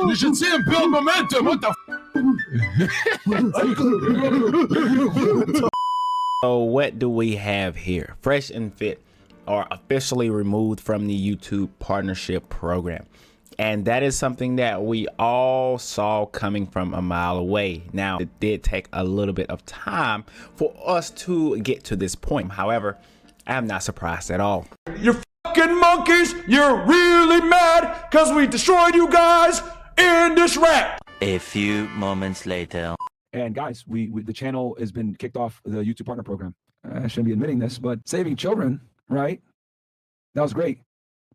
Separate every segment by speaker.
Speaker 1: You should see him build momentum. What the
Speaker 2: So what do we have here? Fresh and Fit are officially removed from the YouTube partnership program. And that is something that we all saw coming from a mile away. Now, it did take a little bit of time for us to get to this point. However, I'm not surprised at all.
Speaker 3: You're fucking monkeys. You're really mad because we destroyed you guys in this rap.
Speaker 4: A few moments later.
Speaker 5: And guys, the channel has been kicked off the YouTube partner program. I shouldn't be admitting this, but saving children, right? That was great,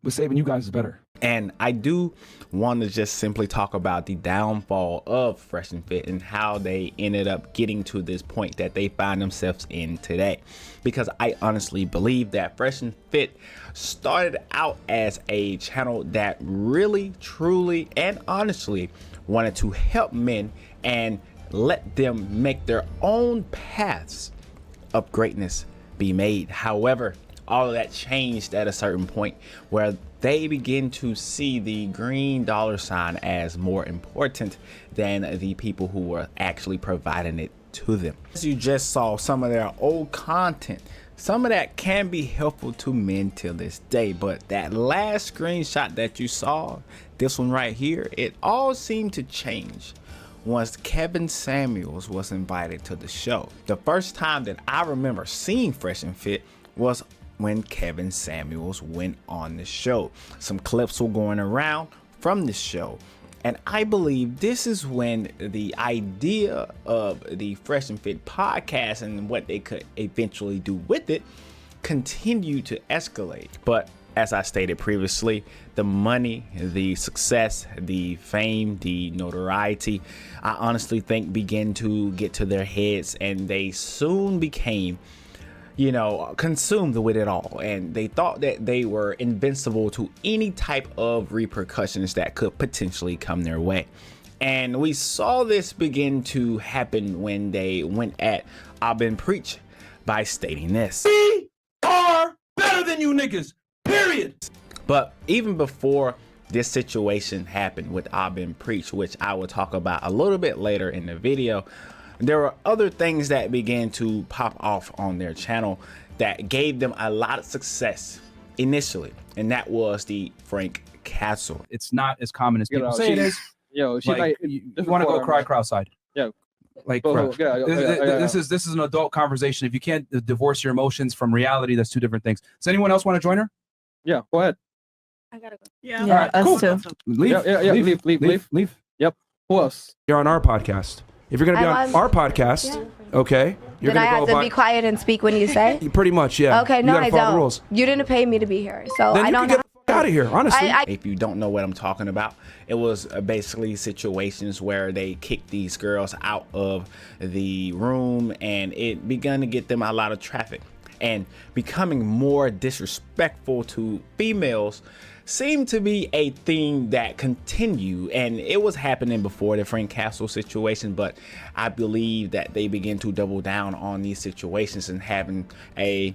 Speaker 5: but saving you guys is better.
Speaker 2: And I do want to just simply talk about the downfall of Fresh and Fit and how they ended up getting to this point that they find themselves in today. Because I honestly believe that Fresh and Fit started out as a channel that really, truly, and honestly wanted to help men and let them make their own paths of greatness be made. However, all of that changed at a certain point where they begin to see the green dollar sign as more important than the people who were actually providing it to them. As you just saw some of their old content, some of that can be helpful to men till this day, but that last screenshot that you saw, this one right here, it all seemed to change once Kevin Samuels was invited to the show. The first time that I remember seeing Fresh and Fit was when Kevin Samuels went on the show. Some clips were going around from the show, and I believe this is when the idea of the Fresh and Fit podcast and what they could eventually do with it continued to escalate. But as I stated previously, the money, the success, the fame, the notoriety, I honestly think began to get to their heads, and they soon became, you know, consumed with it all. And they thought that they were invincible to any type of repercussions that could potentially come their way. And we saw this begin to happen when they went at I've Been Preach by stating this:
Speaker 3: We are better than you niggas. Period.
Speaker 2: But even before this situation happened with I've Been Preach, which I will talk about a little bit later in the video, there were other things that began to pop off on their channel that gave them a lot of success initially, and that was the Frank Castle.
Speaker 5: It's not as common as people say it is.
Speaker 6: Yo, she
Speaker 5: Like, you want to go cry outside.
Speaker 6: Yo.
Speaker 5: Like,
Speaker 6: Oh,
Speaker 5: bro, this is an adult conversation. If you can't divorce your emotions from reality, that's two different things. Does anyone else want to join her?
Speaker 6: Yeah, go ahead.
Speaker 7: I gotta go.
Speaker 8: Yeah,
Speaker 5: All right,
Speaker 8: us
Speaker 5: cool.
Speaker 8: too.
Speaker 5: Leave.
Speaker 6: Yeah, leave. Yep. Who else?
Speaker 5: You're on our podcast. If you're gonna be
Speaker 7: I'm
Speaker 5: on our podcast, okay, you're
Speaker 7: Then I
Speaker 5: gonna
Speaker 7: have
Speaker 5: go
Speaker 7: to be quiet and speak when you say?
Speaker 5: Pretty much, yeah.
Speaker 7: Okay,
Speaker 5: You
Speaker 7: no,
Speaker 5: gotta
Speaker 7: I
Speaker 5: follow the
Speaker 7: don't.
Speaker 5: rules.
Speaker 7: You didn't pay me to be here, so
Speaker 5: Then
Speaker 7: I
Speaker 5: you
Speaker 7: don't
Speaker 5: can get the fuck out of here, honestly.
Speaker 2: If you don't know what I'm talking about, it was basically situations where they kicked these girls out of the room, and it began to get them a lot of traffic, and becoming more disrespectful to females seemed to be a thing that continued, and it was happening before the Frank Castle situation, but I believe that they begin to double down on these situations and having a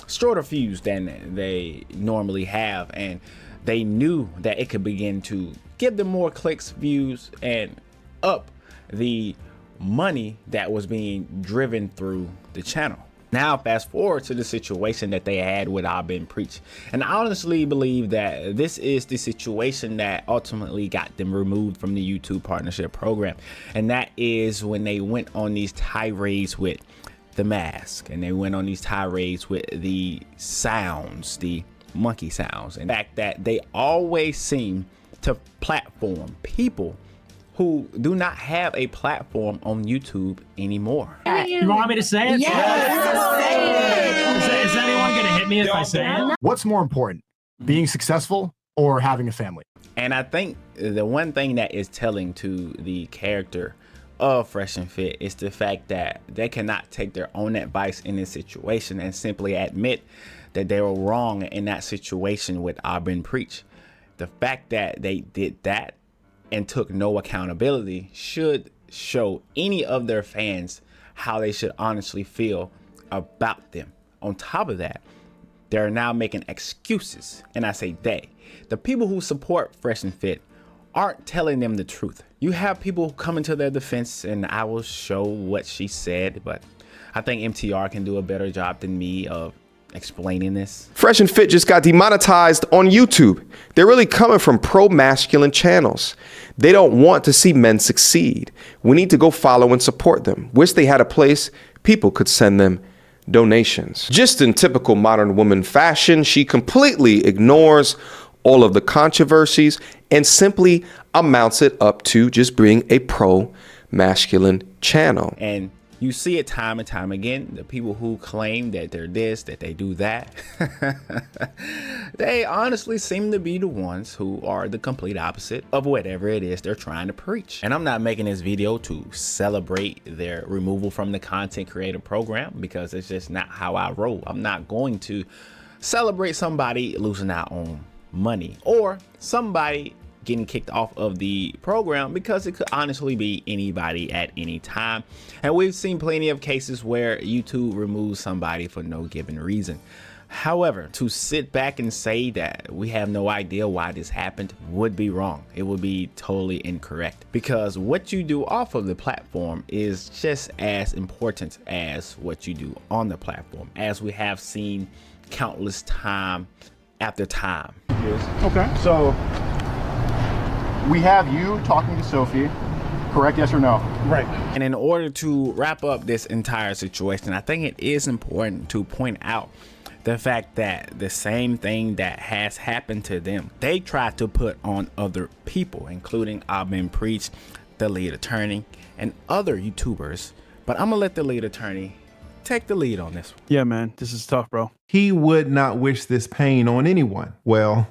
Speaker 2: shorter fuse than they normally have, and they knew that it could begin to give them more clicks, views, and up the money that was being driven through the channel. Now fast forward to the situation that they had with I've Been Preach, and I honestly believe that this is the situation that ultimately got them removed from the YouTube partnership program, and that is when they went on these tirades with the mask, and they went on these tirades with the sounds, the monkey sounds, and the fact that they always seem to platform people who do not have a platform on YouTube anymore.
Speaker 9: You want me to say it?
Speaker 7: Yes.
Speaker 9: Is anyone gonna hit me if I say it?
Speaker 1: What's more important, being successful or having a family?
Speaker 2: And I think the one thing that is telling to the character of Fresh and Fit is the fact that they cannot take their own advice in this situation and simply admit that they were wrong in that situation with I've Been Preach. The fact that they did that and took no accountability should show any of their fans how they should honestly feel about them. On top of that, they're now making excuses, and I say they. The people who support Fresh and Fit aren't telling them the truth. You have people coming to their defense, and I will show what she said, but I think MTR can do a better job than me of explaining this.
Speaker 8: Fresh and Fit just got demonetized on YouTube. They're really coming from pro-masculine channels. They don't want to see men succeed. We need to go follow and support them. Wish they had a place people could send them donations. Just in typical modern woman fashion, she completely ignores all of the controversies and simply amounts it up to just being a pro-masculine channel.
Speaker 2: And you see it time and time again, the people who claim that they're this, that they do that, they honestly seem to be the ones who are the complete opposite of whatever it is they're trying to preach. And I'm not making this video to celebrate their removal from the content creator program, because it's just not how I roll. I'm not going to celebrate somebody losing out on money or somebody getting kicked off of the program, because it could honestly be anybody at any time. And we've seen plenty of cases where YouTube removes somebody for no given reason. However, to sit back and say that we have no idea why this happened would be wrong. It would be totally incorrect, because what you do off of the platform is just as important as what you do on the platform, as we have seen countless time after time.
Speaker 1: Okay. So we have you talking to Sophie, correct? Yes or no?
Speaker 9: Right.
Speaker 2: And in order to wrap up this entire situation, I think it is important to point out the fact that the same thing that has happened to them, they tried to put on other people, including Abin Preach, the lead attorney, and other YouTubers. But I'm gonna let the lead attorney take the lead on this one.
Speaker 6: Yeah, man, this is tough, bro.
Speaker 10: He would not wish this pain on anyone. Well,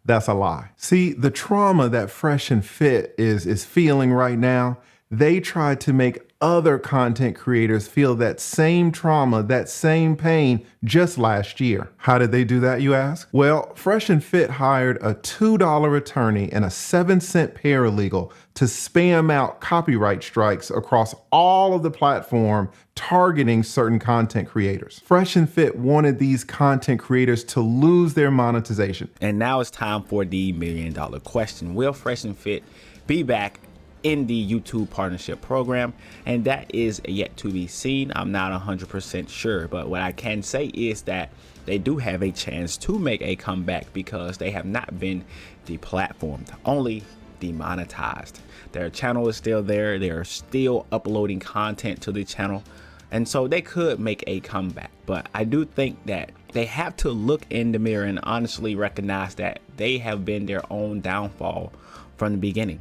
Speaker 10: that's a lie. See, the trauma that Fresh and Fit is feeling right now, they tried to make other content creators feel that same trauma, that same pain just last year. How did they do that, you ask? Well, Fresh and Fit hired a $2 attorney and a 7-cent paralegal to spam out copyright strikes across all of the platform targeting certain content creators. Fresh and Fit wanted these content creators to lose their monetization.
Speaker 2: And now it's time for the $1 million question. Will Fresh and Fit be back in the YouTube partnership program? And that is yet to be seen. I'm not 100% sure, but what I can say is that they do have a chance to make a comeback, because they have not been deplatformed, only demonetized. Their channel is still there. They are still uploading content to the channel, and so they could make a comeback. But I do think that they have to look in the mirror and honestly recognize that they have been their own downfall from the beginning.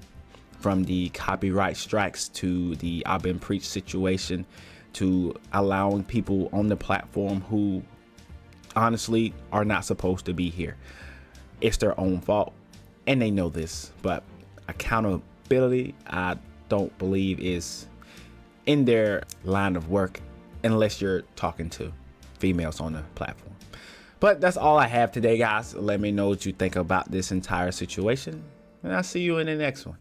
Speaker 2: From the copyright strikes to the Abin Preach situation, to allowing people on the platform who honestly are not supposed to be here. It's their own fault, and they know this, but accountability, I don't believe, is in their line of work unless you're talking to females on the platform. But that's all I have today, guys. Let me know what you think about this entire situation, and I'll see you in the next one.